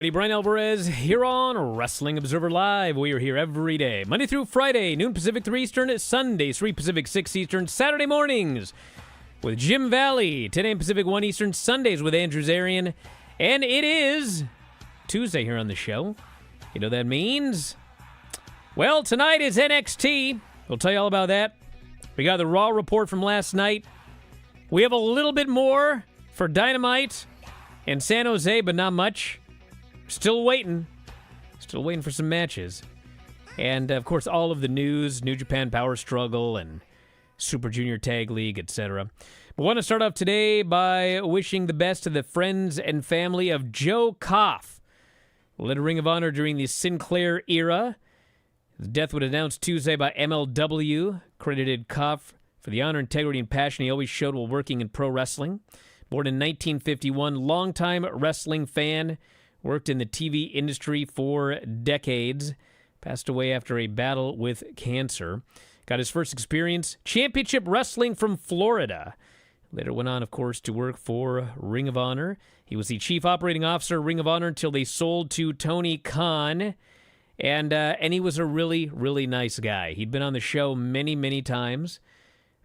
Bryan Alvarez here on Wrestling Observer Live. We are here every day, Monday through Friday, noon Pacific, 3 Eastern, Sunday, 3 Pacific, 6 Eastern, Saturday mornings with Jim Valley, 10 a.m. Pacific, 1 Eastern, Sundays with Andrew Zarian. And it is Tuesday here on the show. You know what that means? Well, tonight is NXT. We'll tell you all about that. We got the Raw report from last night. We have a little bit more for Dynamite and San Jose, but not much. Still waiting for some matches. And, of course, all of the news, New Japan Power Struggle and Super Junior Tag League, etc. But I want to start off today by wishing the best to the friends and family of Joe Koff, led Ring of Honor during the Sinclair era. His death was announced Tuesday by MLW, credited Koff for the honor, integrity, and passion he always showed while working in pro wrestling. Born in 1951, longtime wrestling fan, worked in the TV industry for decades. Passed away after a battle with cancer. Got his first experience, championship wrestling from Florida. Later went on, of course, to work for Ring of Honor. He was the chief operating officer of Ring of Honor until they sold to Tony Khan. And he was a really, really nice guy. He'd been on the show many, many times.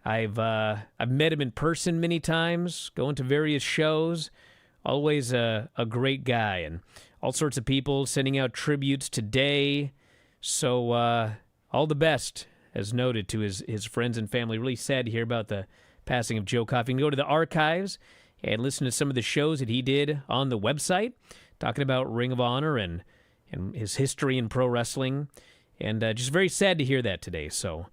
I've met him in person many times, going to various shows. Always a great guy, and all sorts of people sending out tributes today. So all the best, as noted, to his friends and family. Really sad to hear about the passing of Joe Koff. You can go to the archives and listen to some of the shows that he did on the website, talking about Ring of Honor and his history in pro wrestling. And just very sad to hear that today. So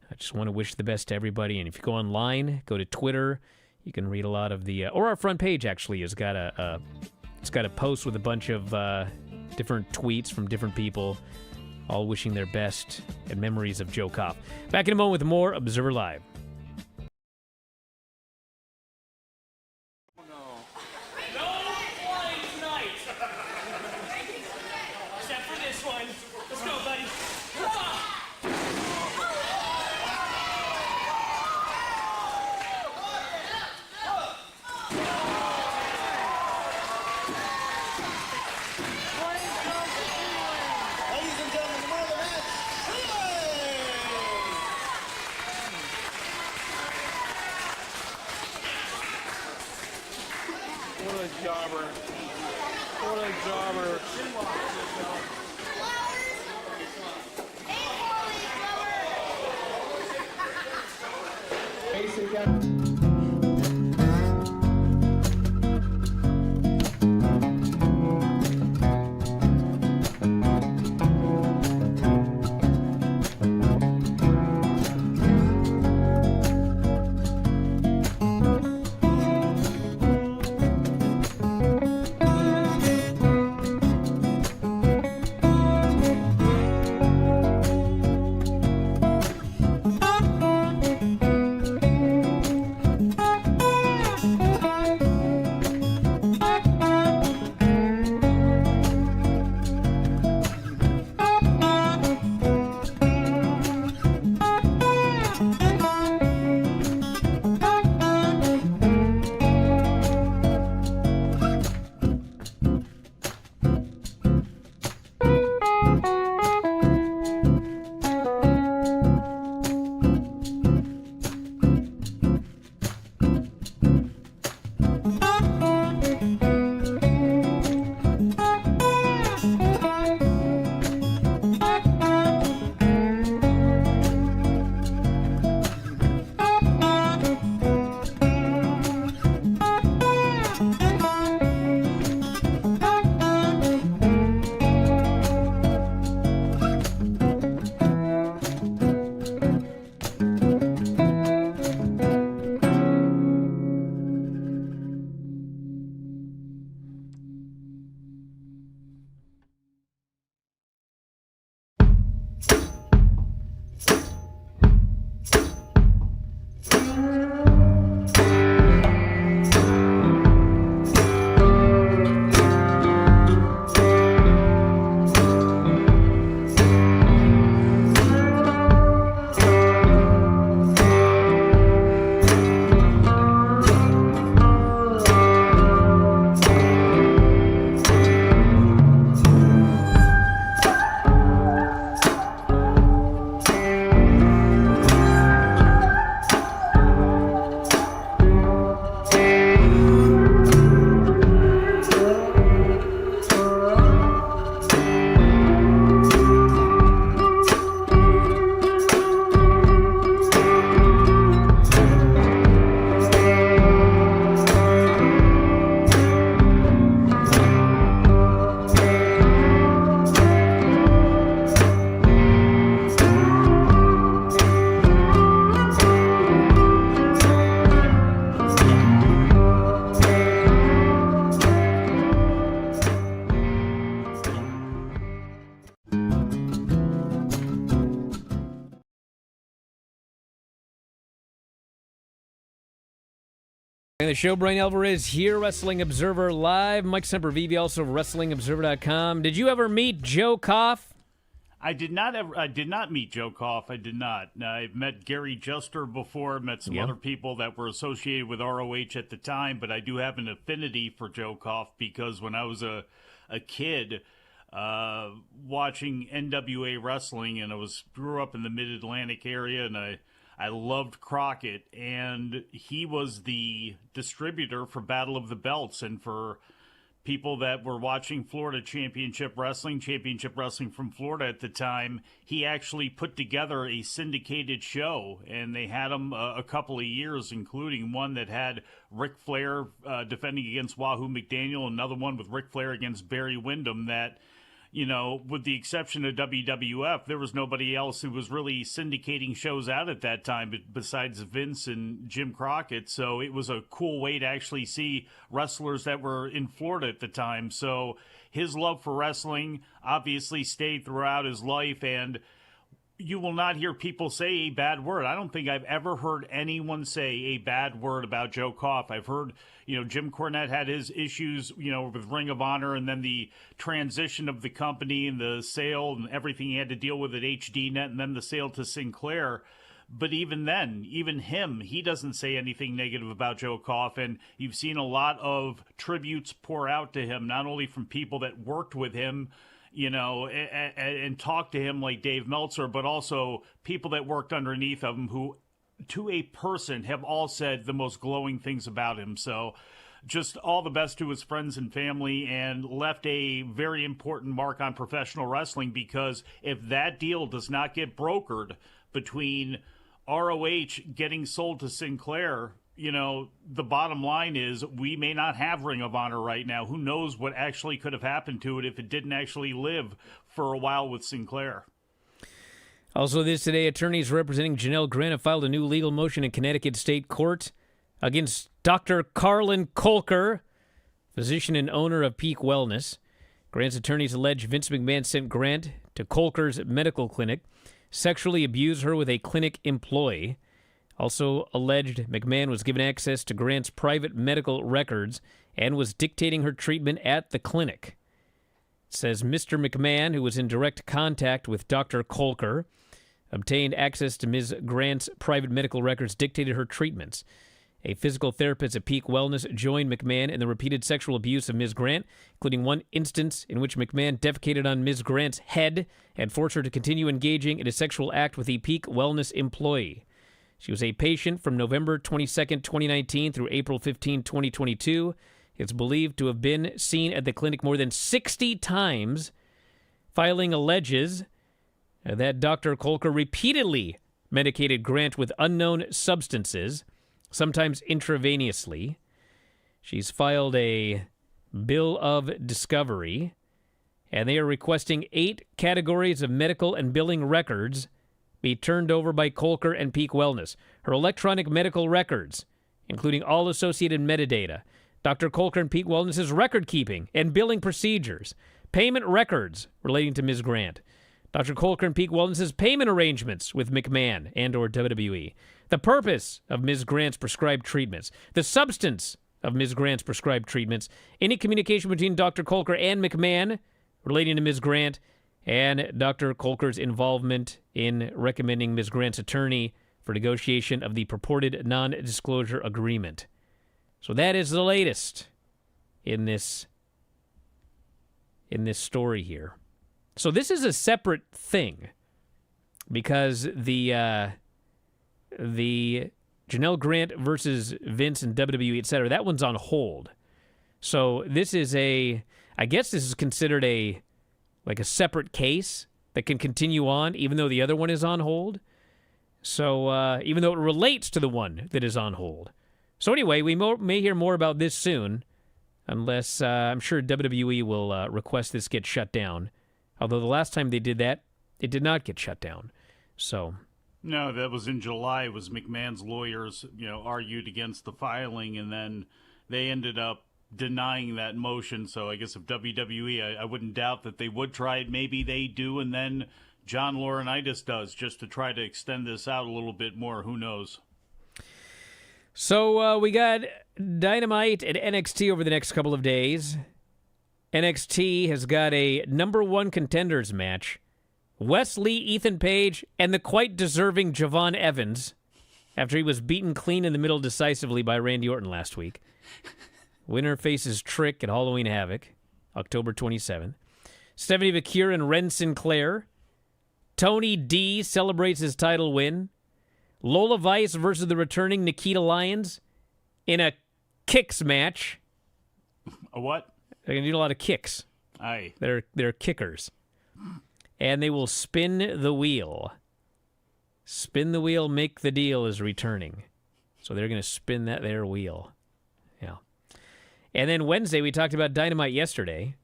I just want to wish the best to everybody. And if you go online, go to Twitter, you can read a lot of the, or our front page actually has got it's got a post with a bunch of different tweets from different people, all wishing their best and memories of Joe Koff. Back in a moment with more Observer Live. What a jobber. And the show, Bryan Alvarez here, Wrestling Observer Live. Mike Sempervive, also of WrestlingObserver.com. Did you ever meet Joe Koff? I did not meet Joe Koff. I did not. I've met Gary Juster before, met some other people that were associated with ROH at the time, but I do have an affinity for Joe Koff because when I was a kid watching NWA wrestling, and grew up in the Mid-Atlantic area, and I loved Crockett, and he was the distributor for Battle of the Belts, and for people that were watching Florida Championship Wrestling from Florida at the time, he actually put together a syndicated show, and they had him a couple of years, including one that had Ric Flair defending against Wahoo McDaniel, another one with Ric Flair against Barry Windham that, you know, with the exception of WWF, there was nobody else who was really syndicating shows out at that time besides Vince and Jim Crockett. So it was a cool way to actually see wrestlers that were in Florida at the time. So his love for wrestling obviously stayed throughout his life, and you will not hear people say a bad word. I don't think I've ever heard anyone say a bad word about Joe Koff. I've heard, Jim Cornette had his issues, with Ring of Honor, and then the transition of the company and the sale and everything he had to deal with at HDNet, and then the sale to Sinclair. But even then, he doesn't say anything negative about Joe Koff, and you've seen a lot of tributes pour out to him, not only from people that worked with him, and talk to him like Dave Meltzer, but also people that worked underneath of him who, to a person, have all said the most glowing things about him. So just all the best to his friends and family, and left a very important mark on professional wrestling, because if that deal does not get brokered between ROH getting sold to Sinclair, the bottom line is we may not have Ring of Honor right now. Who knows what actually could have happened to it if it didn't actually live for a while with Sinclair. Also this today, attorneys representing Janel Grant have filed a new legal motion in Connecticut State Court against Dr. Carlin Kolker, physician and owner of Peak Wellness. Grant's attorneys allege Vince McMahon sent Grant to Kolker's medical clinic, sexually abused her with a clinic employee. Also alleged McMahon was given access to Grant's private medical records and was dictating her treatment at the clinic. It says Mr. McMahon, who was in direct contact with Dr. Kolker, obtained access to Ms. Grant's private medical records, dictated her treatments. A physical therapist at Peak Wellness joined McMahon in the repeated sexual abuse of Ms. Grant, including one instance in which McMahon defecated on Ms. Grant's head and forced her to continue engaging in a sexual act with a Peak Wellness employee. She was a patient from November 22, 2019 through April 15, 2022. It's believed to have been seen at the clinic more than 60 times. Filing alleges that Dr. Kolker repeatedly medicated Grant with unknown substances, sometimes intravenously. She's filed a bill of discovery, and they are requesting 8 categories of medical and billing records be turned over by Kolker and Peak Wellness. Her electronic medical records, including all associated metadata, Dr. Kolker and Peak Wellness's record keeping and billing procedures, payment records relating to Ms. Grant, Dr. Kolker and Peak Wellness's payment arrangements with McMahon and or WWE, the purpose of Ms. Grant's prescribed treatments, the substance of Ms. Grant's prescribed treatments, any communication between Dr. Kolker and McMahon relating to Ms. Grant, and Dr. Kolker's involvement in recommending Ms. Grant's attorney for negotiation of the purported non-disclosure agreement. So that is the latest in this story here. So this is a separate thing, because the Janel Grant versus Vince and WWE, etc., that one's on hold. So this is I guess this is considered a separate case that can continue on, even though the other one is on hold. So even though it relates to the one that is on hold. So anyway, we may hear more about this soon, unless I'm sure WWE will request this get shut down. Although the last time they did that, it did not get shut down. So no, that was in July. It was McMahon's lawyers, argued against the filing, and then they ended up denying that motion. So I guess if WWE, I wouldn't doubt that they would try it. Maybe they do, and then John Laurinaitis does, just to try to extend this out a little bit more. Who knows? So we got Dynamite and NXT over the next couple of days. NXT has got a number one contenders match. Wes Lee, Ethan Page, and the quite deserving Javon Evans after he was beaten clean in the middle decisively by Randy Orton last week. Winner faces Trick at Halloween Havoc, October 27th. Stephanie McCure and Ren Sinclair. Tony D celebrates his title win. Lola Vice versus the returning Nikita Lyons in a kicks match. A what? They're going to do a lot of kicks. Aye. They're kickers. And they will spin the wheel. Spin the wheel, make the deal is returning. So they're going to spin that there wheel. Yeah. And then Wednesday, we talked about Dynamite yesterday.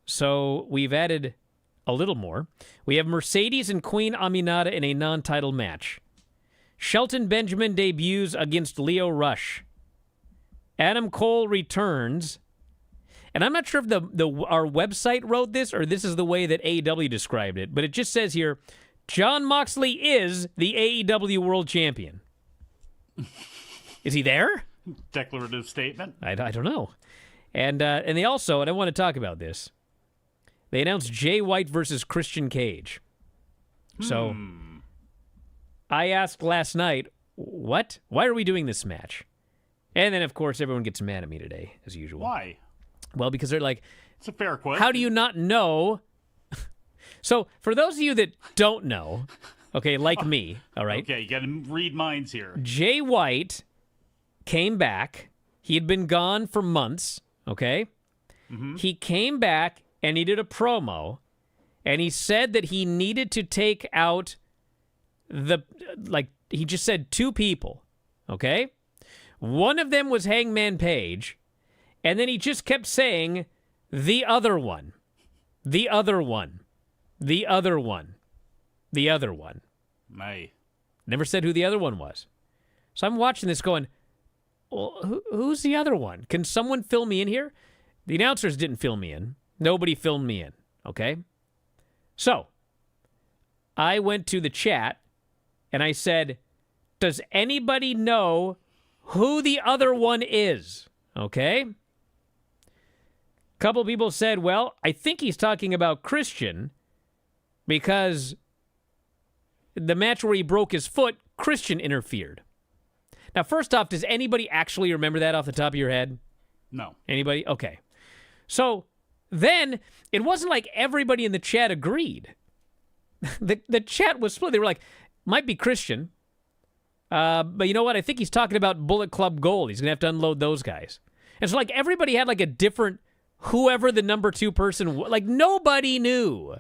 So we've added a little more. We have Mercedes and Queen Aminata in a non-title match. Shelton Benjamin debuts against Leo Rush. Adam Cole returns. And I'm not sure if our website wrote this or this is the way that AEW described it, but it just says here, Jon Moxley is the AEW World Champion. Is he there? Declarative statement. I don't know. And they also, and I want to talk about this, they announced Jay White versus Christian Cage. So I asked last night, what? Why are we doing this match? And then, of course, everyone gets mad at me today, as usual. Why? Well, because they're like, it's a fair question. How do you not know? So, for those of you that don't know, okay, like me, all right? Okay, you got to read minds here. Jay White came back. He had been gone for months, okay? Mm-hmm. He came back, and he did a promo, and he said that he needed to take out he just said two people, okay? One of them was Hangman Page, and then he just kept saying, the other one, the other one, the other one, the other one. May. Never said who the other one was. So I'm watching this going, well, who's the other one? Can someone fill me in here? The announcers didn't fill me in. Nobody filled me in, okay? So I went to the chat, and I said, does anybody know who the other one is? Okay? Couple people said, well, I think he's talking about Christian because the match where he broke his foot, Christian interfered. Now, first off, does anybody actually remember that off the top of your head? No. Anybody? Okay. So then it wasn't like everybody in the chat agreed. The chat was split. They were like, might be Christian. But you know what? I think he's talking about Bullet Club Gold. He's going to have to unload those guys. And so, like, everybody had, like, a different, whoever the number two person was. Like, nobody knew.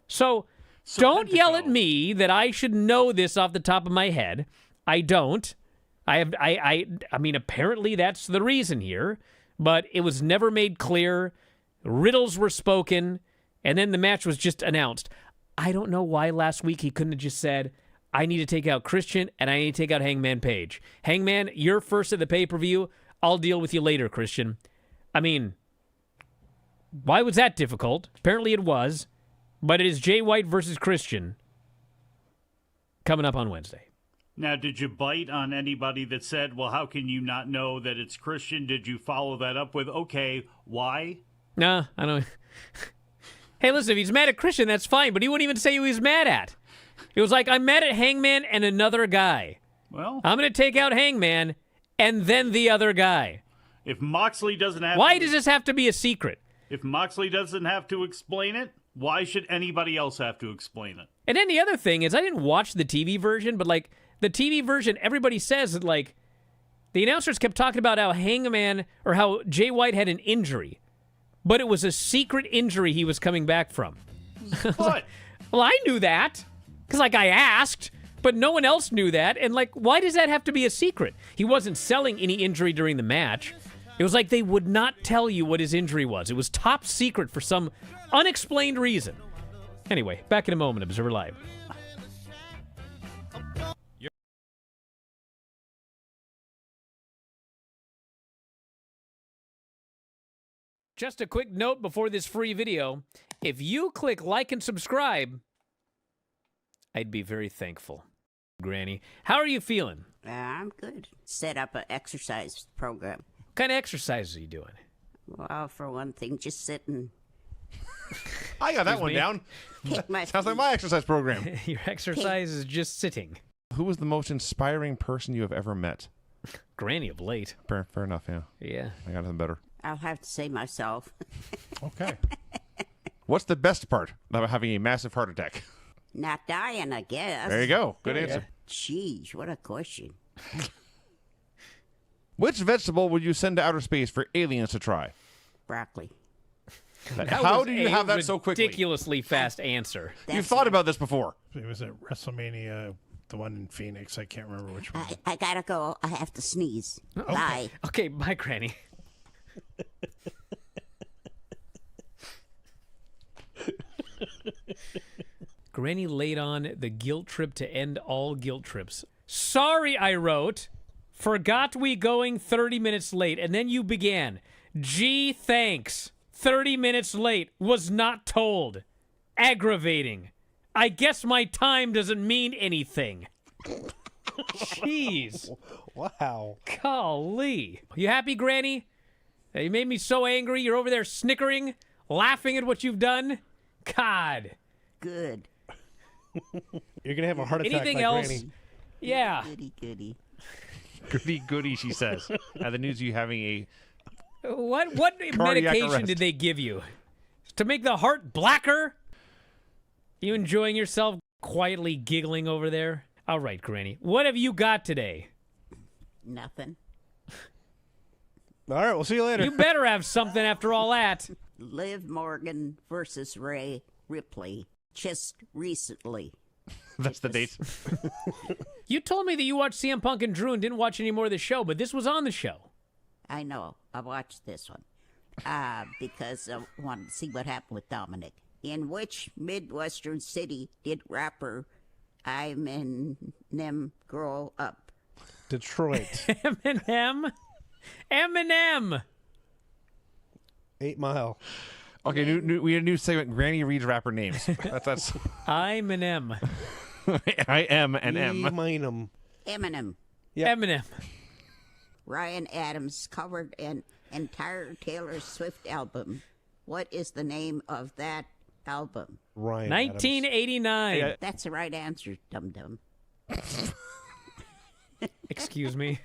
So don't yell at me that I should know this off the top of my head. I don't. I mean, apparently that's the reason here. But it was never made clear. Riddles were spoken. And then the match was just announced. I don't know why last week he couldn't have just said, I need to take out Christian and I need to take out Hangman Page. Hangman, you're first at the pay-per-view. I'll deal with you later, Christian. I mean, why was that difficult? Apparently it was. But it is Jay White versus Christian coming up on Wednesday. Now, did you bite on anybody that said, well, how can you not know that it's Christian? Did you follow that up with, okay, why? Nah, I don't. Hey, listen, if he's mad at Christian, that's fine, but he wouldn't even say who he's mad at. It was like, I'm mad at Hangman and another guy. Well, I'm going to take out Hangman and then the other guy. If Moxley doesn't have Why does this have to be a secret? If Moxley doesn't have to explain it, why should anybody else have to explain it? And then the other thing is, I didn't watch the TV version, but, like, the TV version, everybody says that, like, the announcers kept talking about how Hangman or how Jay White had an injury, but it was a secret injury he was coming back from. What? Well, I knew that because, like, I asked, but no one else knew that. And, like, why does that have to be a secret? He wasn't selling any injury during the match. It was like they would not tell you what his injury was. It was top secret for some unexplained reason. Anyway, back in a moment, Observer Live. Just a quick note before this free video. If you click like and subscribe, I'd be very thankful. Granny. How are you feeling? I'm good. Set up an exercise program. What kind of exercises are you doing? Well, for one thing, just sitting. I got that one me? down. Kick my Sounds like my exercise program. Your exercise is just sitting. Who was the most inspiring person you have ever met? Granny of late. Fair enough, yeah. Yeah. I got nothing better. I'll have to say myself. Okay. What's the best part about having a massive heart attack? Not dying, I guess. There you go. Good answer. Jeez, what a question. Which vegetable would you send to outer space for aliens to try? Broccoli. How do you have that so quickly? Ridiculously fast answer. You've thought about this before. It was at WrestleMania, the one in Phoenix. I can't remember which one. I gotta go. I have to sneeze. Bye. Okay, bye, Granny. Granny laid on the guilt trip to end all guilt trips. Sorry, I wrote. Forgot we going 30 minutes late. And then you began. Gee, thanks. 30 minutes late. Was not told. Aggravating. I guess my time doesn't mean anything. Jeez. Wow. Golly. You happy, Granny? You made me so angry. You're over there snickering, laughing at what you've done. God. Good. You're going to have a heart attack. Anything like else? Granny. Yeah. Goody. Goody, she says. The news of you having a... What medication arrest. did they give you? To make the heart blacker? You enjoying yourself, quietly giggling over there? All right, Granny. What have you got today? Nothing. All right, we'll see you later. You better have something after all that. Liv Morgan versus Ray Ripley. Just recently. That's the date. You told me that you watched CM Punk and Drew and didn't watch any more of the show, but this was on the show. I know. I watched this one because I wanted to see what happened with Dominic. In which Midwestern city did rapper Eminem grow up? Detroit. Eminem? 8 Mile. Okay, we had a new segment, Granny reads rapper names. That's Eminem. I am an M. Eminem. Eminem. Yep. Eminem. Ryan Adams covered an entire Taylor Swift album. What is the name of that album? Ryan 1989. Yeah. That's the right answer, dum-dum. Excuse me.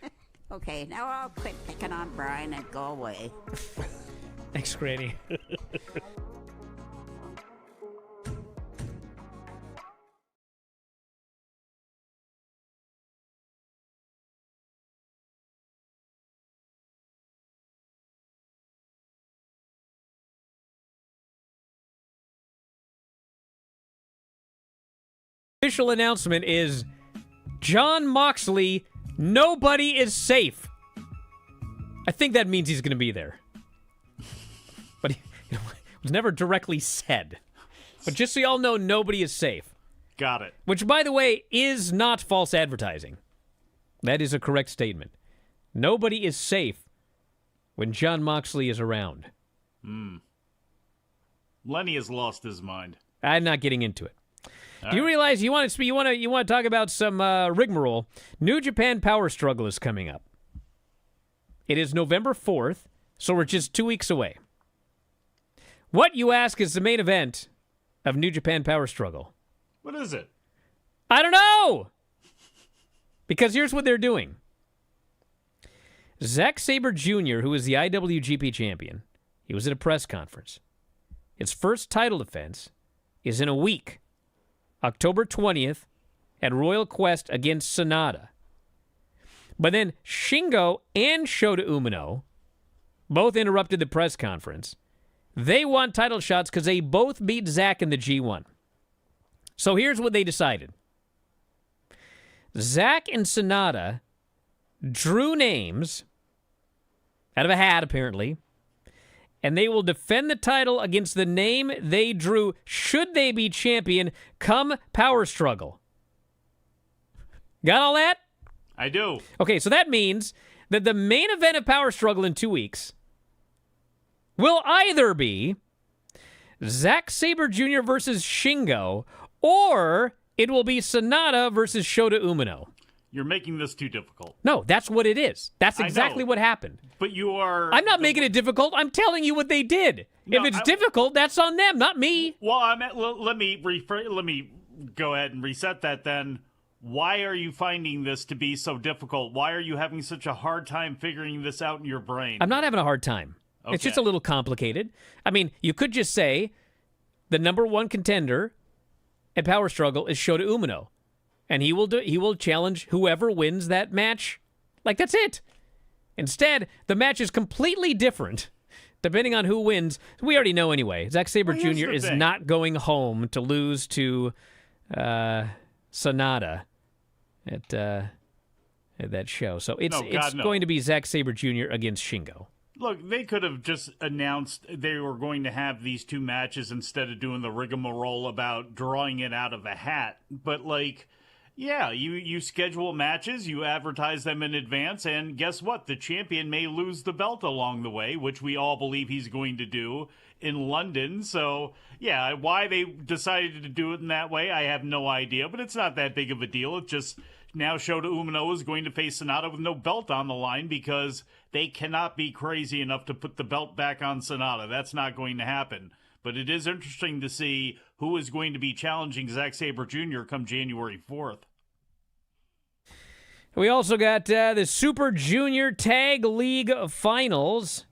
Okay, now I'll quit picking on Brian and go away. Thanks, Granny. Official announcement is Jon Moxley, nobody is safe. I think that means he's going to be there. But it was never directly said. But just so y'all know, nobody is safe. Got it. Which, by the way, is not false advertising. That is a correct statement. Nobody is safe when Jon Moxley is around. Lenny has lost his mind. I'm not getting into it. Do you realize you want to talk about some rigmarole? New Japan Power Struggle is coming up. It is November 4th, so we're just 2 weeks away. What, you ask, is the main event of New Japan Power Struggle? What is it? I don't know! Because here's what they're doing. Zack Sabre Jr., who is the IWGP champion, he was at a press conference. His first title defense is in a week, October 20th, at Royal Quest against Sonata. But then Shingo and Shota Umino both interrupted the press conference. They want title shots because they both beat Zack in the G1. So here's what they decided. Zack and Sonata drew names out of a hat, apparently, and they will defend the title against the name they drew should they be champion come Power Struggle. Got all that? I do. Okay, so that means that the main event of Power Struggle in 2 weeks will either be Zack Sabre Jr. versus Shingo or it will be Sonata versus Shota Umino. You're making this too difficult. No, that's what it is. That's I exactly know. what happened. But you are... I'm not making it difficult. I'm telling you what they did. No, if it's difficult, that's on them, not me. Well, let me go ahead and reset that then. Why are you finding this to be so difficult? Why are you having such a hard time figuring this out in your brain? I'm not having a hard time. Okay. It's just a little complicated. I mean, you could just say the number one contender at Power Struggle is Shota Umino, and he will challenge whoever wins that match. Like, that's it. Instead, the match is completely different depending on who wins. We already know anyway. Zack Sabre Jr. is not going home to lose to Sonata at that show. So it's going to be Zack Sabre Jr. against Shingo. Look, they could have just announced they were going to have these two matches instead of doing the rigmarole about drawing it out of a hat. But, like, yeah, you schedule matches, you advertise them in advance, and guess what? The champion may lose the belt along the way, which we all believe he's going to do in London. So, yeah, why they decided to do it in that way, I have no idea. But it's not that big of a deal. It's just now Shota Umino is going to face Sonata with no belt on the line because they cannot be crazy enough to put the belt back on Sonata. That's not going to happen. But it is interesting to see who is going to be challenging Zack Sabre Jr. come January 4th. We also got the Super Junior Tag League Finals.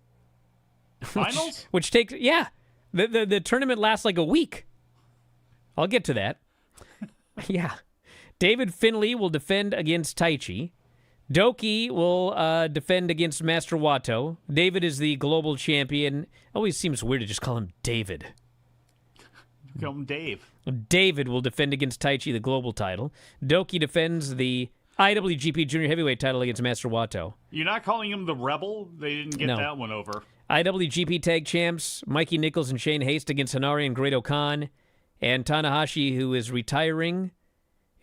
Finals? Which takes, yeah. The tournament lasts like a week. I'll get to that. Yeah. David Finlay will defend against Taichi. Doki will defend against Master Wato. David is the global champion. Always seems weird to just call him David. Call him Dave. David will defend against Taichi, the global title. Doki defends the IWGP Junior Heavyweight title against Master Wato. You're not calling him the Rebel? They didn't get that one over. IWGP Tag Champs, Mikey Nichols and Shane Haste against Hanari and Great Khan. And Tanahashi, who is retiring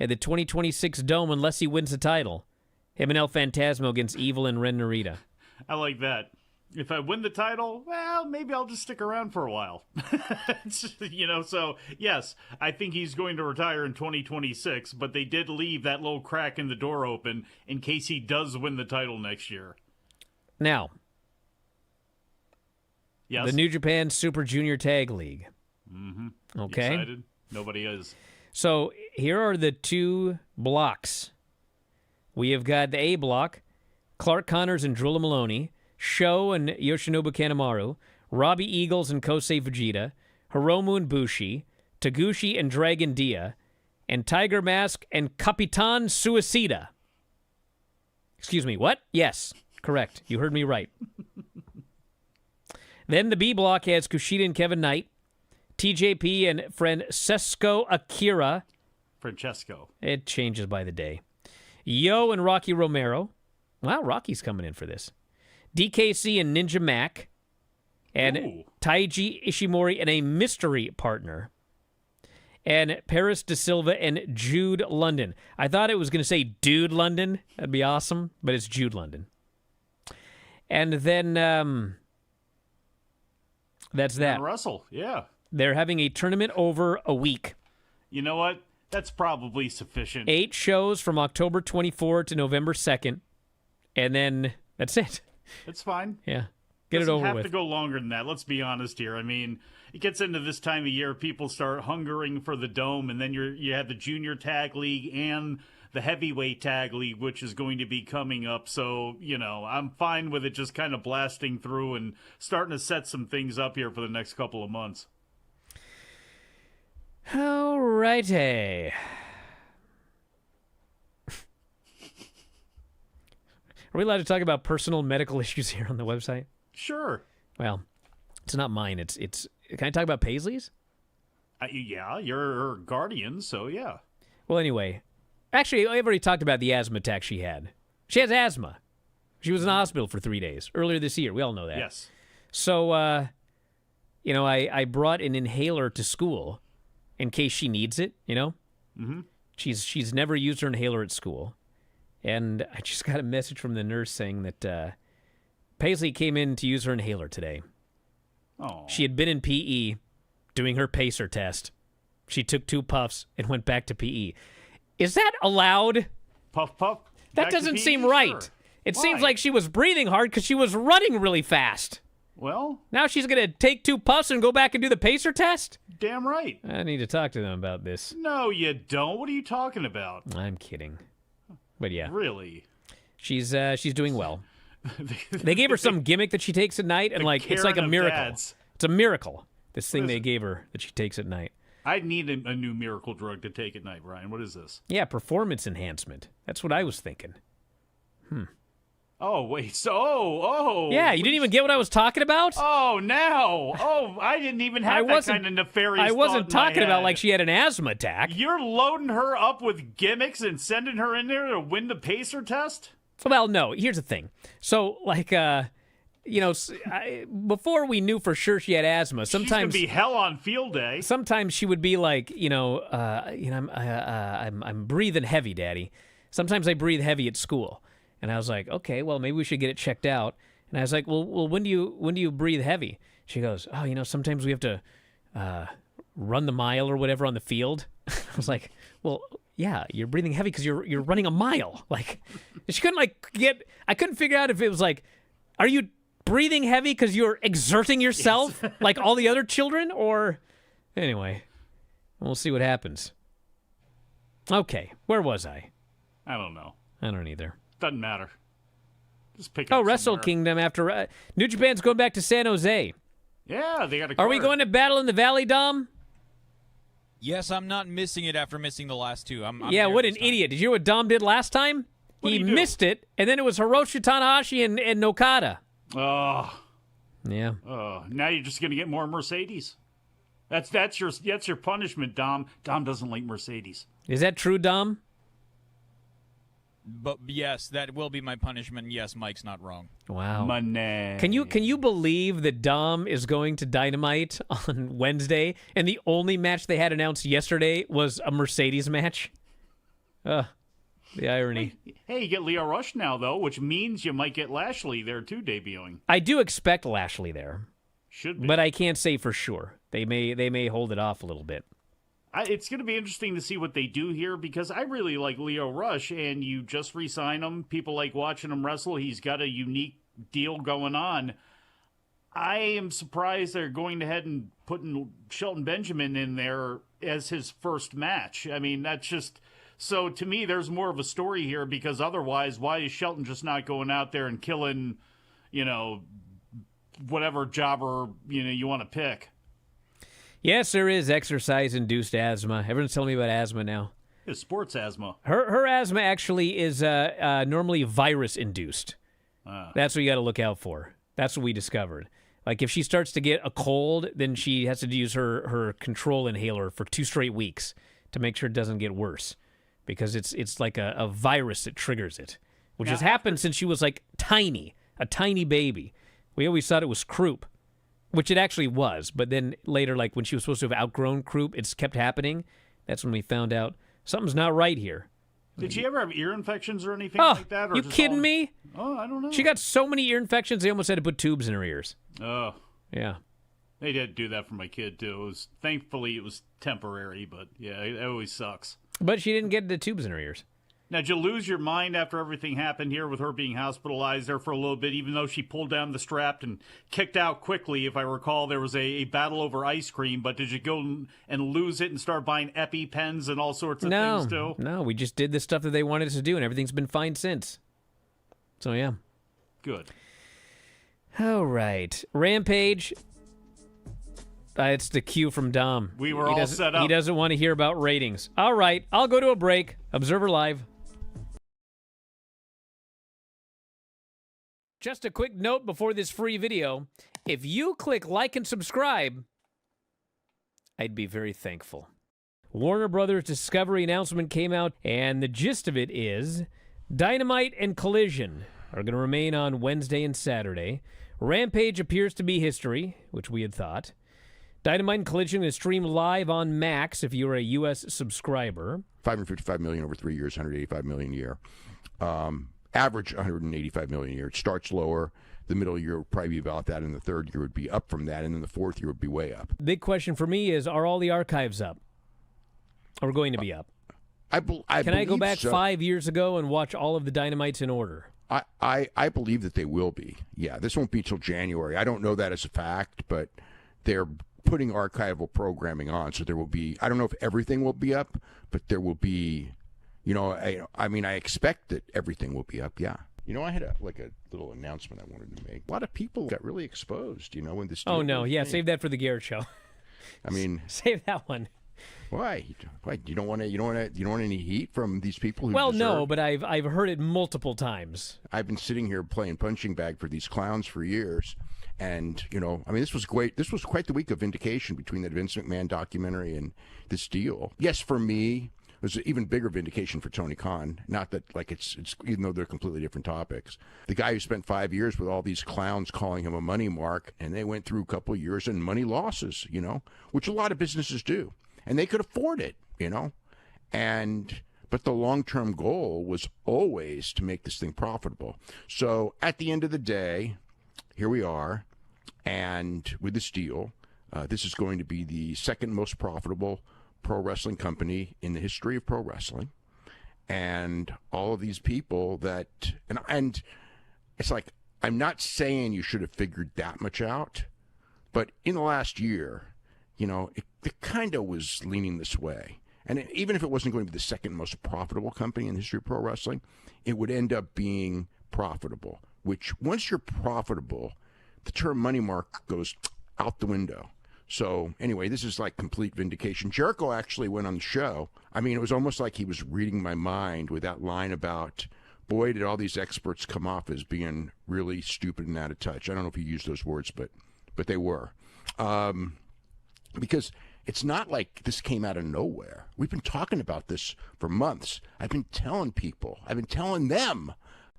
at the 2026 Dome unless he wins the title. Him and El Phantasmo against Evil and Ren Narita. I like that. If I win the title, well, maybe I'll just stick around for a while. So, yes, I think he's going to retire in 2026, but they did leave that little crack in the door open in case he does win the title next year. Now, yes, the New Japan Super Junior Tag League. Mm-hmm. Okay. Excited? Nobody is. So, here are the two blocks. We have got the A block, Clark Connors and Drula Maloney, Sho and Yoshinobu Kanemaru, Robbie Eagles and Kosei Fujita, Hiromu and Bushi, Taguchi and Dragon Dia, and Tiger Mask and Capitan Suicida. Excuse me, what? Yes, correct. You heard me right. Then the B block has Kushida and Kevin Knight, TJP and Francesco Akira. Francesco. It changes by the day. Yo and Rocky Romero. Wow, Rocky's coming in for this. DKC and Ninja Mac. And Taiji Ishimori and a mystery partner. And Paris De Silva and Jude London. I thought it was going to say Dude London. That'd be awesome, but it's Jude London. And then that's that. And Russell, yeah. They're having a tournament over a week. You know what? That's probably sufficient. 8 shows from October 24 to November 2nd. And then that's it. It's fine. Yeah. Get it over with. Doesn't have to go longer than that. Let's be honest here. I mean, it gets into this time of year, people start hungering for the Dome, and then you have the Junior Tag League and the Heavyweight Tag League, which is going to be coming up. So, I'm fine with it just kind of blasting through and starting to set some things up here for the next couple of months. All righty. Are we allowed to talk about personal medical issues here on the website? Sure. Well, it's not mine. It's. Can I talk about Paisley's? Yeah, you're her guardian, so yeah. Well, anyway. Actually, I've already talked about the asthma attack she had. She has asthma. She was in the hospital for 3 days earlier this year. We all know that. Yes. So, I brought an inhaler to school in case she needs it, Mm-hmm. She's never used her inhaler at school. And I just got a message from the nurse saying that Paisley came in to use her inhaler today. Oh. She had been in PE doing her pacer test. She took 2 puffs and went back to PE. Is that allowed? Puff, puff. That back to doesn't PE? seem right. Sure. It Why? seems like she was breathing hard because she was running really fast. Well, Now she's going to take 2 puffs and go back and do the pacer test? damn right. I need to talk to them about this. No, you don't. What are you talking about? I'm kidding. But yeah, Really? she's doing well. They gave her some gimmick that she takes at night, and like it's like a Karen of miracle. dads. It's a miracle. This thing they gave her that she takes at night. I need a new miracle drug to take at night, Brian. What is this? Yeah, performance enhancement. That's what I was thinking. Oh, wait. So, Yeah, you didn't even get what I was talking about? Oh, now. Oh, I didn't even have that kind of nefarious I wasn't thought in my talking about head. like she had an asthma attack. You're loading her up with gimmicks and sending her in there to win the pacer test? Well, no, here's the thing. So, like, before we knew for sure she had asthma, She's gonna sometimes be hell on field day. sometimes she would be like, I'm breathing heavy, Daddy. Sometimes I breathe heavy at school, and I was like, okay, well, maybe we should get it checked out. And I was like, well, when do you breathe heavy? She goes, oh, sometimes we have to run the mile or whatever on the field. I was like, well, yeah, you're breathing heavy because you're running a mile. Like, she couldn't I couldn't figure out if it was like, are you breathing heavy because you're exerting yourself like all the other children, or anyway, we'll see what happens. Okay, where was I? I don't know. I don't either. Doesn't matter. Just pick Oh, up Wrestle somewhere. Kingdom after New Japan's going back to San Jose. Yeah, they got a Are we card. going to Battle in the Valley, Dom? Yes, I'm not missing it after missing the last 2. I'm Yeah, there what an this time. idiot. Did you hear what Dom did last time? What'd He he do? missed it, and then it was Hiroshi Tanahashi and Okada. Oh, Yeah. now you're just going to get more Mercedes. That's your punishment, Dom. Dom doesn't like Mercedes. Is that true, Dom? But yes, that will be my punishment. Yes, Mike's not wrong. Wow. Money. Can you believe that Dom is going to Dynamite on Wednesday, and the only match they had announced yesterday was a Mercedes match? The irony. Hey, you get Leo Rush now, though, which means you might get Lashley there, too, debuting. I do expect Lashley there, Should be. but I can't say for sure. They may hold it off a little bit. It's going to be interesting to see what they do here because I really like Leo Rush, and you just re-sign him. People like watching him wrestle. He's got a unique deal going on. I am surprised they're going ahead and putting Shelton Benjamin in there as his first match. I mean, that's just... So to me, there's more of a story here because otherwise, why is Shelton just not going out there and killing, whatever jobber, you want to pick? Yes, there is exercise-induced asthma. Everyone's telling me about asthma now. It's sports asthma. Her asthma actually is normally virus-induced. That's what you got to look out for. That's what we discovered. Like if she starts to get a cold, then she has to use her control inhaler for 2 straight weeks to make sure it doesn't get worse, because it's like a virus that triggers it, which has happened since she was like a tiny baby. We always thought it was croup, which it actually was, but then later, like when she was supposed to have outgrown croup, it's kept happening. That's when we found out something's not right here. Did she ever have ear infections or anything Oh, like that? Or you just kidding all- me? Oh, I don't know. She got so many ear infections, they almost had to put tubes in her ears. Oh, Yeah. they did do that for my kid too. Thankfully it was temporary, but yeah, it always sucks. But she didn't get the tubes in her ears. Now, did you lose your mind after everything happened here with her being hospitalized there for a little bit, even though she pulled down the strap and kicked out quickly? If I recall, there was a battle over ice cream, but did you go and lose it and start buying EpiPens and all sorts of things too? No, we just did the stuff that they wanted us to do, and everything's been fine since. So, yeah. Good. All right. Rampage. It's the cue from Dom. We were He all doesn't- set up. He doesn't want to hear about ratings. All right. I'll go to a break. Observer Live. Just a quick note before this free video. If you click like and subscribe, I'd be very thankful. Warner Brothers Discovery announcement came out, and the gist of it is Dynamite and Collision are going to remain on Wednesday and Saturday. Rampage appears to be history, which we had thought. Dynamite and Collision is stream live on Max if you're a U.S. subscriber. $555 million over 3 years, $185 million a year. Average $185 million a year. It starts lower. The middle year would probably be about that, and the third year would be up from that, and then the fourth year would be way up. Big question for me is, are all the archives up? Or going to be up. Can Can I go back 5 years ago and watch all of the Dynamites in order? I believe that they will be. Yeah, this won't be till January. I don't know that as a fact, but they're putting archival programming on, so there will be. I don't know if everything will be up, but there will be. I mean, I expect that everything will be up. Yeah. I had a little announcement I wanted to make. A lot of people got really exposed. When this. Oh no! Yeah, save that for the Garrett show. I mean, save that one. Why? You don't want any heat from these people? No, but I've heard it multiple times. I've been sitting here playing punching bag for these clowns for years, and I mean, this was great. This was quite the week of vindication between the Vince McMahon documentary and this deal. Yes, for me, it was an even bigger vindication for Tony Khan. Not that it's even though they're completely different topics. The guy who spent 5 years with all these clowns calling him a money mark, and they went through a couple of years and money losses, which a lot of businesses do. And they could afford it, but the long-term goal was always to make this thing profitable. So at the end of the day, here we are, and with this deal, this is going to be the second most profitable pro wrestling company in the history of pro wrestling. And all of these people that, and it's like, I'm not saying you should have figured that much out, but in the last year, it kind of was leaning this way. And even if it wasn't going to be the second most profitable company in the history of pro wrestling, it would end up being profitable, which once you're profitable, the term money mark goes out the window. So anyway, this is like complete vindication. Jericho actually went on the show. I mean, it was almost like he was reading my mind with that line about, boy, did all these experts come off as being really stupid and out of touch. I don't know if he used those words, but they were. Because it's not like this came out of nowhere. We've been talking about this for months. I've been telling people. I've been telling them.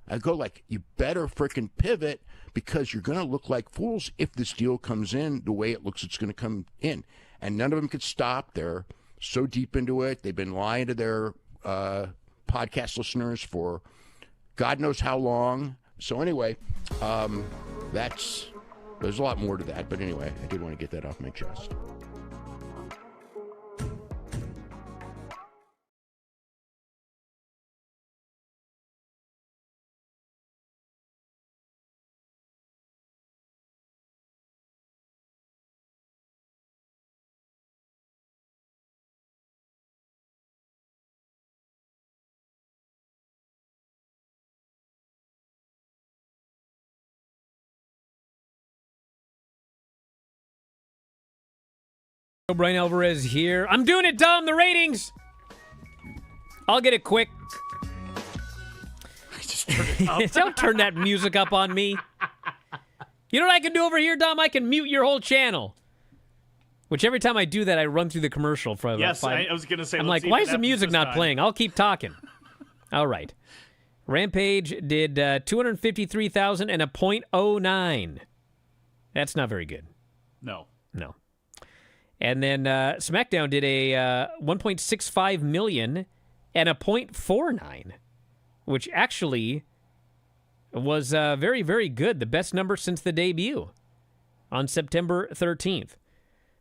I go you better frickin' pivot because you're going to look like fools if this deal comes in the way it looks it's going to come in. And none of them could stop. They're so deep into it. They've been lying to their podcast listeners for God knows how long. So anyway, there's a lot more to that. But anyway, I did want to get that off my chest. Bryan Alvarez here. I'm doing it, Dom. The ratings. I'll get it quick. Just turn it up. Don't turn that music up on me. You know what I can do over here, Dom? I can mute your whole channel. Which every time I do that, I run through the commercial for about Yes, 5. I was going to say. I'm let's like, see why if is it the happens music this not time. playing? I'll keep talking. All right. Rampage did 253,000 and a .09. That's not very good. No. And then SmackDown did a 1.65 million and a .49, which actually was very, very good. The best number since the debut on September 13th.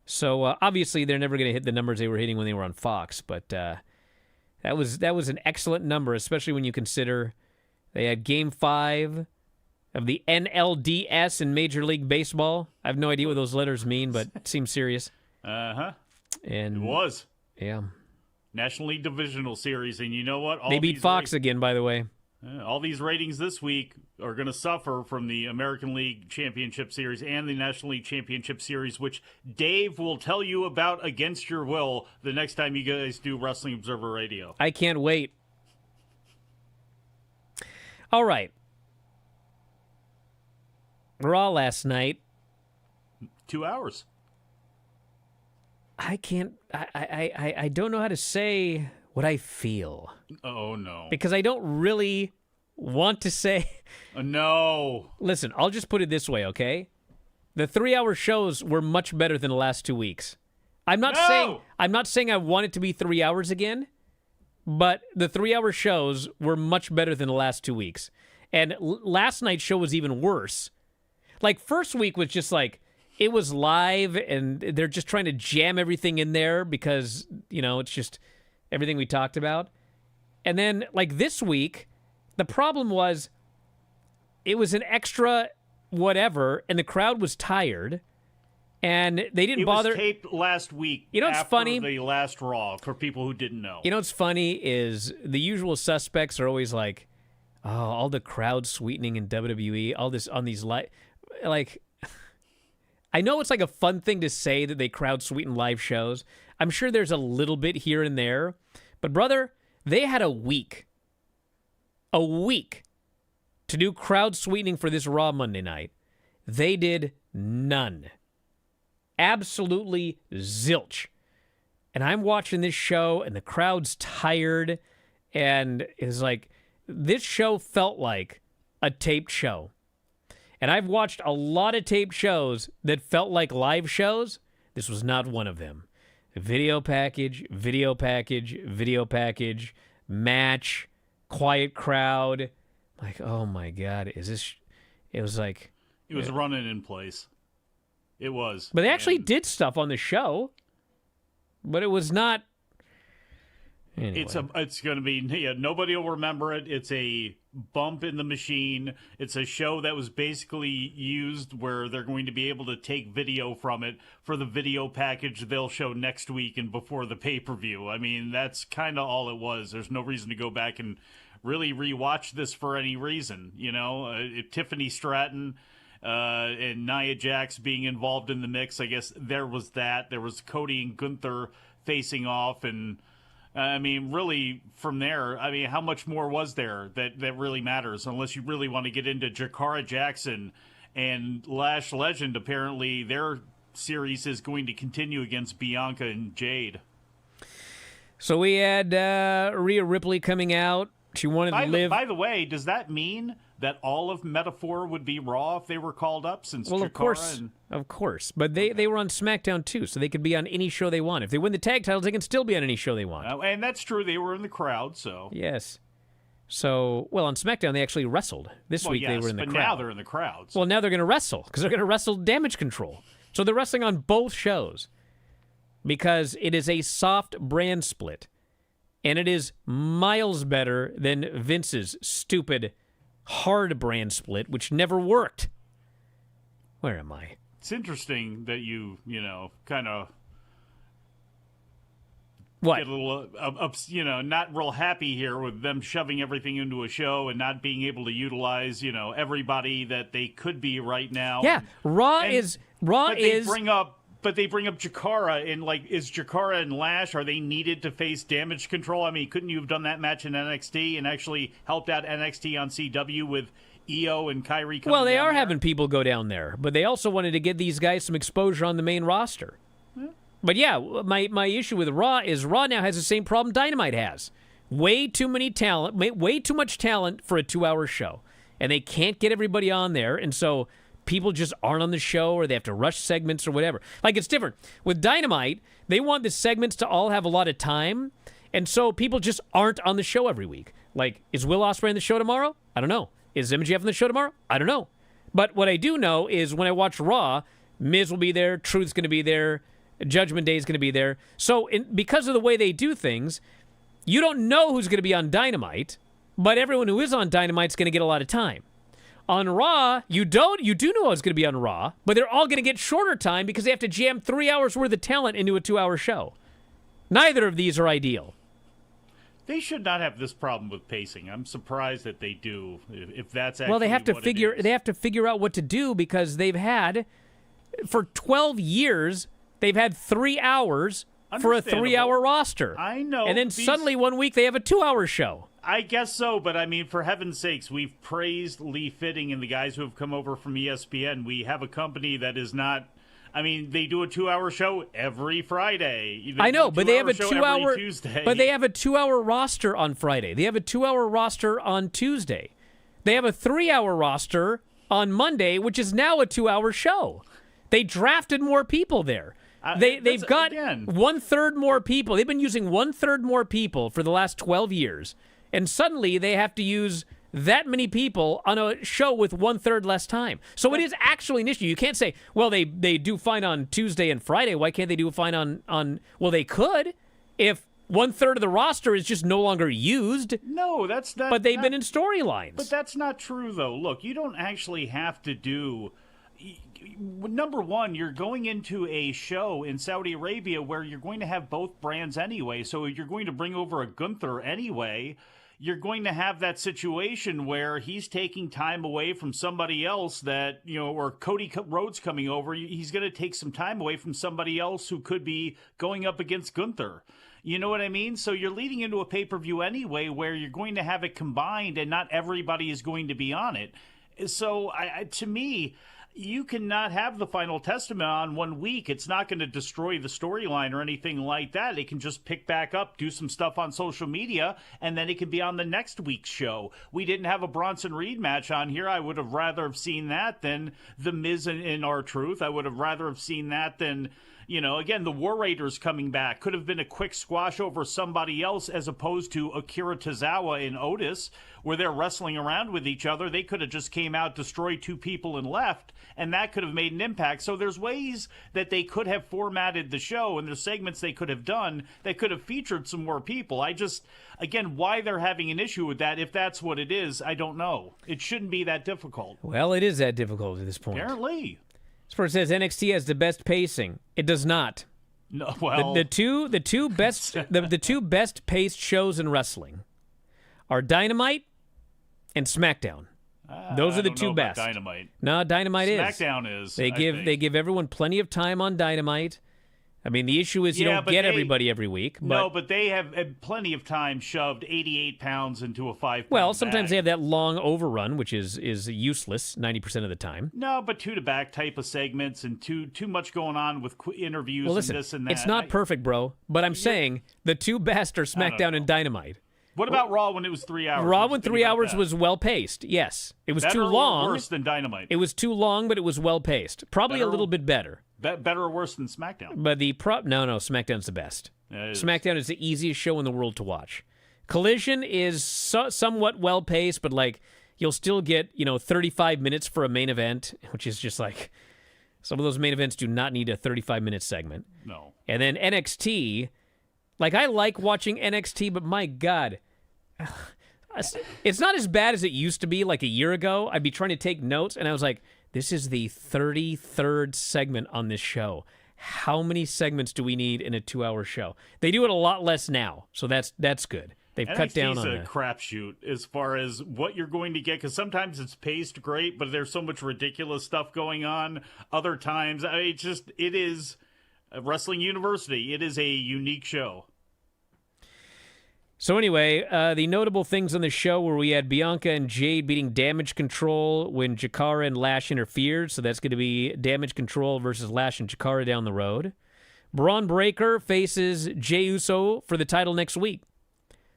So obviously they're never going to hit the numbers they were hitting when they were on Fox, but that was an excellent number, especially when you consider they had Game 5 of the NLDS in Major League Baseball. I have no idea what those letters mean, but it seems serious. Uh-huh. And It was. Yeah. National League Divisional Series, and you know what? They beat Fox again, by the way. All these ratings this week are going to suffer from the American League Championship Series and the National League Championship Series, which Dave will tell you about against your will the next time you guys do Wrestling Observer Radio. I can't wait. All right. Raw last night. 2 hours. I can't. I don't know how to say what I feel Oh, no. because I don't really want to say. No. Listen, I'll just put it this way, okay? The 3-hour shows were much better than the last 2 weeks. I'm not saying I want it to be 3 hours again, but the 3-hour shows were much better than the last 2 weeks. And last night's show was even worse. Like, first week was just like, it was live, and they're just trying to jam everything in there because, it's just, everything we talked about. And then, like, this week, the problem was it was an extra whatever, and the crowd was tired, and they didn't bother. It was taped last week. You know what's after funny? The last Raw, for people who didn't know. You know what's funny is the usual suspects are always like, oh, all the crowd sweetening in WWE, all this on these like, I know it's like a fun thing to say that they crowd sweeten live shows. I'm sure there's a little bit here and there, but brother, they had a week to do crowd sweetening for this Raw Monday night. They did none. Absolutely zilch. And I'm watching this show, and the crowd's tired, and it's like, this show felt like a taped show. And I've watched a lot of taped shows that felt like live shows. This was not one of them. Video package, match, quiet crowd. Like, oh my God, is this... It was like... It was running in place. It was. But they actually did stuff on the show. But it was not... Anyway. It's going to be... Yeah, nobody will remember it. It's a bump in the machine. It's a show that was basically used where they're going to be able to take video from it for the video package they'll show next week and before the pay-per-view. I mean, that's kind of all it was. There's no reason to go back and really rewatch this for any reason. You know, Tiffany Stratton and Nia Jax being involved in the mix. I guess there was that. There was Cody and Gunther facing off, and I mean, really, from there, I mean, how much more was there that really matters, unless you really want to get into Jakara Jackson and Lash Legend. Apparently, their series is going to continue against Bianca and Jade. So we had Rhea Ripley coming out. She wanted to live. By the way, does that mean that all of Metaphor would be Raw if they were called up? Since well, Jakara of course. But they were on SmackDown too, so they could be on any show they want. If they win the tag titles, they can still be on any show they want. And that's true. They were in the crowd, so yes. So, well, on SmackDown they actually wrestled. This week they were in the crowd. But now they're in the crowd. Well, now they're going to wrestle because they're going to wrestle Damage Control. So they're wrestling on both shows because it is a soft brand split. And it is miles better than Vince's stupid, hard brand split, which never worked. Where am I? It's interesting that you kind of what? Get a little, not real happy here with them shoving everything into a show and not being able to utilize, everybody that they could be right now. Yeah, Raw is. But they bring up Jakara, and, like, is Jakara and Lash, are they needed to face Damage Control? I mean, couldn't you have done that match in NXT and actually helped out NXT on CW with EO and Kyrie coming Well, they down are there? having people go down there, but they also wanted to get these guys some exposure on the main roster. Yeah. But, yeah, my issue with Raw is Raw now has the same problem Dynamite has. Way too much talent for a 2-hour show. And they can't get everybody on there, and so people just aren't on the show, or they have to rush segments or whatever. Like, it's different. With Dynamite, they want the segments to all have a lot of time, and so people just aren't on the show every week. Like, is Will Ospreay on the show tomorrow? I don't know. Is MJF on the show tomorrow? I don't know. But what I do know is when I watch Raw, Miz will be there, Truth's going to be there, Judgment Day is going to be there. So because of the way they do things, you don't know who's going to be on Dynamite, but everyone who is on Dynamite is going to get a lot of time. On Raw, you do know who's going to be on Raw, but they're all going to get shorter time because they have to jam 3 hours worth of talent into a 2-hour show. Neither of these are ideal. They should not have this problem with pacing. I'm surprised that they do. If that's actually well, they have to figure out what to do because they've had for 12 years they've had 3 hours for a 3-hour roster. I know. And then suddenly 1 week they have a 2-hour show. I guess so, but I mean, for heaven's sakes, we've praised Lee Fitting and the guys who have come over from ESPN. We have a company that is not. I mean, they do a 2-hour show every Friday. I know, but they have a 2-hour Tuesday. But they have a 2-hour roster on Friday. They have a 2-hour roster on Tuesday. They have a 3-hour roster on Monday, which is now a 2-hour show. They drafted more people there. They've got 1/3 more people. They've been using 1/3 more people for the last 12 years. And suddenly they have to use that many people on a show with 1/3 less time. So it is actually an issue. You can't say, well, they do fine on Tuesday and Friday. Why can't they do fine on well, they could if 1/3 of the roster is just no longer used. No, that's not. But they've been in storylines. But that's not true, though. Look, you don't actually have to do. Number one, you're going into a show in Saudi Arabia where you're going to have both brands anyway. So you're going to bring over a Gunther anyway. You're going to have that situation where he's taking time away from somebody else that, or Cody Rhodes coming over. He's going to take some time away from somebody else who could be going up against Gunther. You know what I mean? So you're leading into a pay-per-view anyway where you're going to have it combined and not everybody is going to be on it. So to me, you cannot have the final testament on 1 week. It's not going to destroy the storyline or anything like that. It can just pick back up, do some stuff on social media, and then it can be on the next week's show. We didn't have a Bronson Reed match on here. I would have rather have seen that than The Miz and R-Truth. I would have rather have seen that than... again, the War Raiders coming back could have been a quick squash over somebody else as opposed to Akira Tozawa and Otis, where they're wrestling around with each other. They could have just came out, destroyed 2 people, and left, and that could have made an impact. So there's ways that they could have formatted the show, and there's segments they could have done that could have featured some more people. Again, why they're having an issue with that, if that's what it is, I don't know. It shouldn't be that difficult. Well, it is that difficult at this point. Apparently. Spurs says NXT has the best pacing. It does not. No, well, the two best the two best paced shows in wrestling are Dynamite and SmackDown. Those are the two best. Dynamite. No, Dynamite SmackDown is. They give everyone plenty of time on Dynamite. I mean, the issue is you don't get everybody every week. But they have plenty of time shoved 88 pounds into a 5-pound Well, sometimes bag. they have that long overrun, which is useless 90% of the time. No, but two-to-back type of segments and too much going on with interviews Well, listen, and this and that. it's not perfect, bro, but I'm saying the two best are SmackDown and Dynamite. What about Raw when it was 3 hours? Raw when 3 hours was well-paced, yes. It was better too long. Or worse than Dynamite? It was too long, but it was well-paced. Probably a little bit better. Better or worse than SmackDown? But no, SmackDown's the best. SmackDown is the easiest show in the world to watch. Collision is somewhat well-paced, but you'll still get 35 minutes for a main event, which is just some of those main events do not need a 35-minute segment. No. And then NXT, I like watching NXT, but my God, it's not as bad as it used to be a year ago. I'd be trying to take notes, and I was like, this is the 33rd segment on this show. How many segments do we need in a 2-hour show? They do it a lot less now, so that's good. They've cut down on NXT's a crapshoot as far as what you're going to get, because sometimes it's paced great, but there's so much ridiculous stuff going on. Other times, it is a Wrestling University. It is a unique show. So anyway, the notable things on the show where we had Bianca and Jade beating Damage Control when Jakara and Lash interfered. So that's going to be Damage Control versus Lash and Jakara down the road. Braun Breaker faces Jey Uso for the title next week.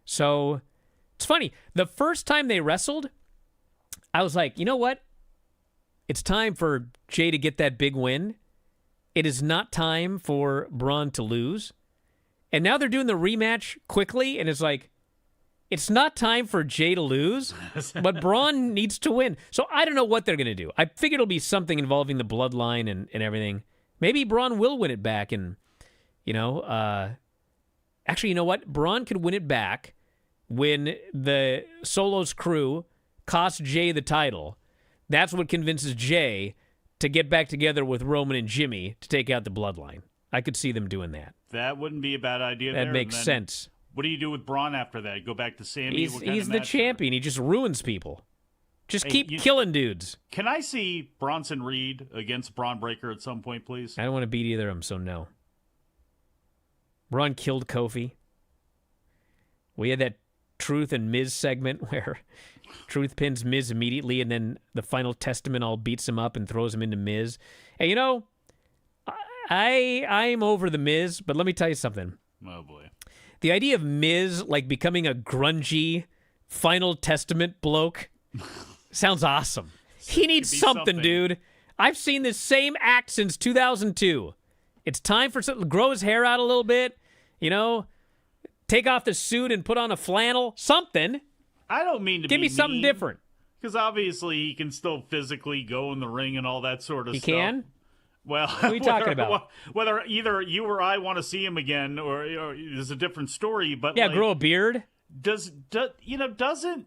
So it's funny. The first time they wrestled, I was like, you know what? It's time for Jey to get that big win. It is not time for Braun to lose. And now they're doing the rematch quickly, and it's not time for Jey to lose, but Braun needs to win. So I don't know what they're going to do. I figure it'll be something involving the bloodline and everything. Maybe Braun will win it back, and, actually, you know what? Braun could win it back when the Solos crew costs Jey the title. That's what convinces Jey to get back together with Roman and Jimmy to take out the bloodline. I could see them doing that. That wouldn't be a bad idea. That makes sense. What do you do with Braun after that? Go back to Sammy? He's the champion. He just ruins people. Just keep killing dudes. Can I see Bronson Reed against Braun Breaker at some point, please? I don't want to beat either of them, so no. Braun killed Kofi. We had that Truth and Miz segment where Truth pins Miz immediately, and then the final Testament all beats him up and throws him into Miz. And I'm over the Miz, but let me tell you something. Oh, boy. The idea of Miz, becoming a grungy Final Testament bloke sounds awesome. He needs something, dude. I've seen this same act since 2002. It's time for something. Grow his hair out a little bit, take off the suit and put on a flannel. Something. I don't mean to Give me something different. Because obviously he can still physically go in the ring and all that sort of stuff. He can? Well, what are you talking about? Whether either you or I want to see him again, or is a different story. But Yeah, grow a beard. Doesn't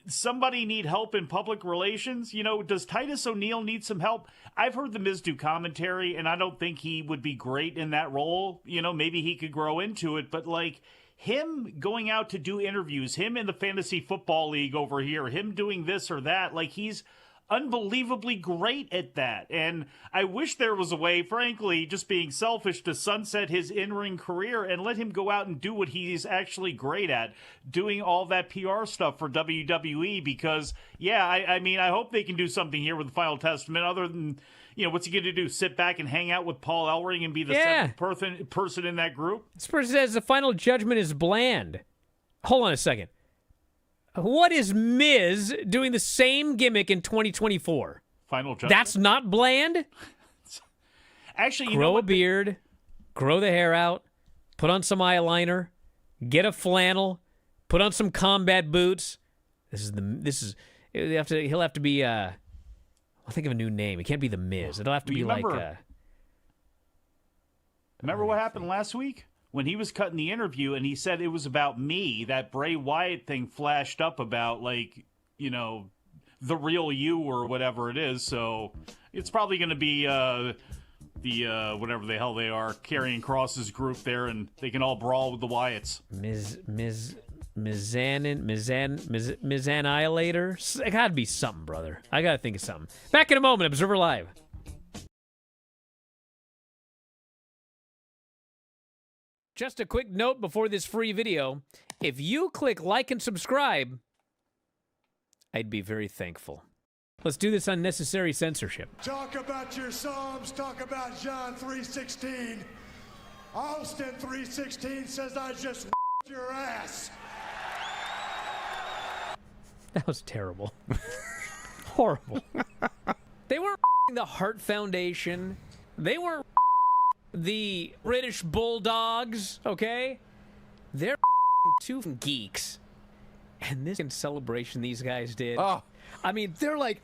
somebody need help in public relations? Does Titus O'Neil need some help? I've heard The Miz do commentary, and I don't think he would be great in that role. Maybe he could grow into it, but him going out to do interviews, him in the fantasy football league over here, him doing this or that, he's unbelievably great at that. And I wish there was a way, frankly, just being selfish, to sunset his in-ring career and let him go out and do what he's actually great at, doing all that PR stuff for WWE. Because, I hope they can do something here with the Final Testament other than, what's he going to do? Sit back and hang out with Paul Ellering and be the seventh person in that group? This person says the Final Judgment is bland. Hold on a second. What is Miz doing the same gimmick in 2024? Final Judgment? That's not bland? Actually, grow a beard, grow the hair out, put on some eyeliner, get a flannel, put on some combat boots. He'll have to be I'll think of a new name. It can't be the Miz. It'll have to be remember what happened last week? When he was cutting the interview and he said it was about me, that Bray Wyatt thing flashed up about, the real you or whatever it is. So it's probably going to be the whatever the hell they are, Karrion Kross's group there, and they can all brawl with the Wyatts. Mizanilator? It got to be something, brother. I got to think of something. Back in a moment, Observer Live. Just a quick note before this free video. If you click like and subscribe, I'd be very thankful. Let's do this unnecessary censorship. Talk about your Psalms. Talk about John 3:16. Austin 3:16 says I just your ass. That was terrible. Horrible. They weren't the Heart Foundation. They weren't the British Bulldogs, okay? They're two geeks. And this celebration these guys did. Oh. I mean, they're like,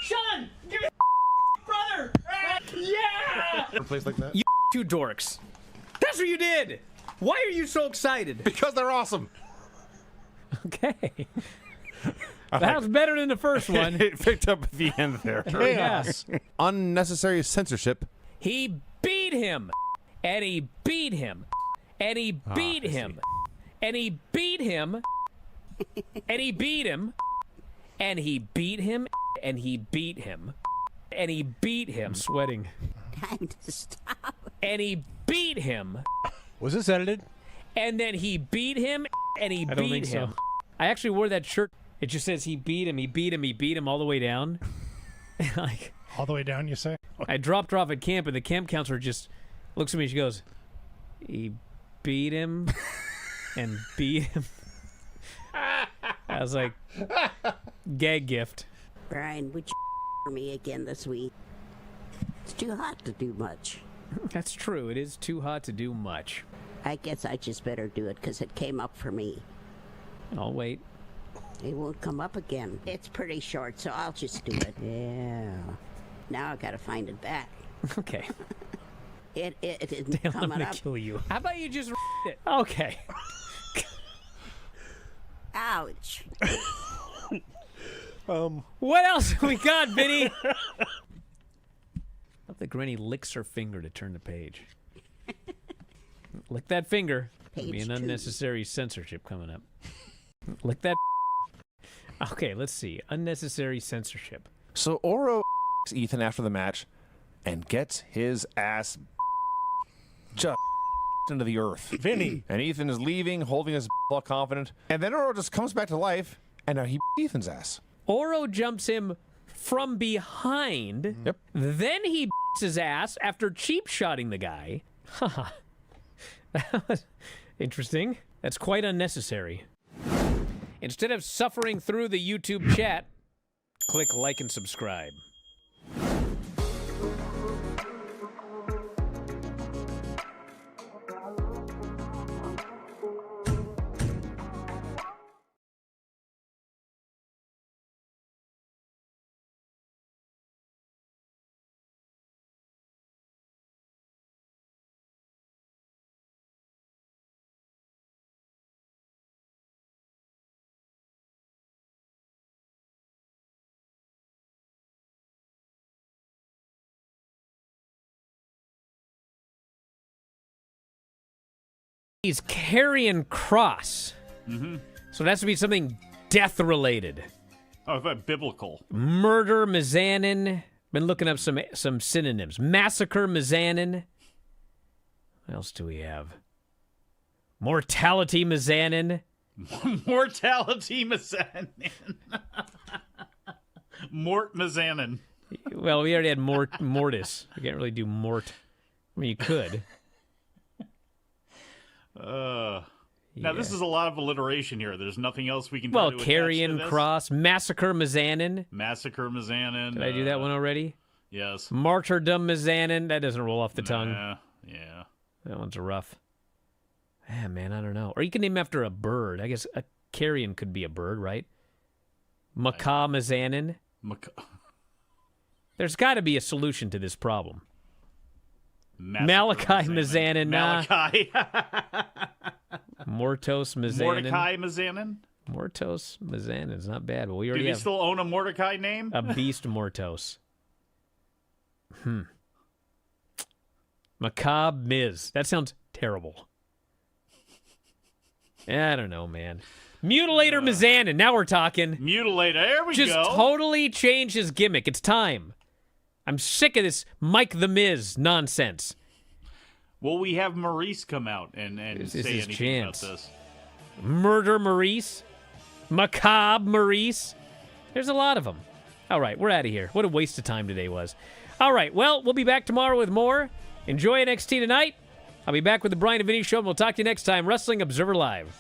Sean, give me brother! Yeah! A place like that? You two dorks. That's what you did! Why are you so excited? Because they're awesome. Okay. That was better than the first one. It picked up at the end there. Yes. Unnecessary censorship. He beat him, and he beat him, and he beat him, and he beat him, and he beat him, and he beat him, and he beat him, and he beat him. I'm sweating. Time to stop. And he beat him. Was this edited? And then he beat him, and he beat him. So. I actually wore that shirt. It just says he beat him, he beat him, he beat him all the way down. All the way down, you say? I dropped her off at camp, and the camp counselor just looks at me and she goes, he beat him and beat him. I was like, gag gift. Brian, would you for me again this week? It's too hot to do much. That's true. It is too hot to do much. I guess I just better do it because it came up for me. I'll wait. It won't come up again. It's pretty short, so I'll just do it. Yeah. Now I gotta find it back. Okay. It isn't Dale, I'm coming gonna up. kill you. How about you just it? Okay. Ouch. What else we got, Vinny? Not the granny licks her finger to turn the page. Lick that finger. There'll be Page an 2. unnecessary censorship coming up. Lick that. Okay, let's see. Unnecessary censorship. So Oro Ethan after the match and gets his ass just into the earth. Vinny. And Ethan is leaving, holding his all confident. And then Oro just comes back to life, and now he Ethan's ass. Oro jumps him from behind. Yep. Then he his ass after cheap shotting the guy. Haha. That was interesting. That's quite unnecessary. Instead of suffering through the YouTube chat, click like and subscribe. He's carrying cross. Mm-hmm. So it has to be something death-related. Oh, I thought biblical. Murder, Mizanin. Been looking up some synonyms. Massacre, Mizanin. What else do we have? Mortality, Mizanin. Mortality, Mizanin. Mort Mizanin. Well, we already had mortis. We can't really do mort. I mean, you could. Now, this is a lot of alliteration here. There's nothing else we can do. Well, carrion cross, massacre, Mizanin. Massacre, Mizanin. Did I do that one already? Yes. Martyrdom, Mizanin. That doesn't roll off the tongue. Yeah. That one's rough. Ah, man, I don't know. Or you can name after a bird. I guess a carrion could be a bird, right? Macaw, Mizanin. There's got to be a solution to this problem. Malachi, Mizanin. Malachi. Mortos, Mizanin. Mordecai, Mizanin. Mortos, Mizanin is not bad. But we already Do we have still own a Mordecai name? a beast Mortos. Macabre Miz. That sounds terrible. I don't know, man. Mutilator Mizanin. Now we're talking. Mutilator. There we Just go. totally change his gimmick. It's time. I'm sick of this Mike the Miz nonsense. Well, we have Maurice come out and This say is his anything chance. about this. Murder Maurice. Macabre Maurice. There's a lot of them. All right, we're out of here. What a waste of time today was. All right, well, we'll be back tomorrow with more. Enjoy NXT tonight. I'll be back with the Bryan and Vinny Show, and we'll talk to you next time. Wrestling Observer Live.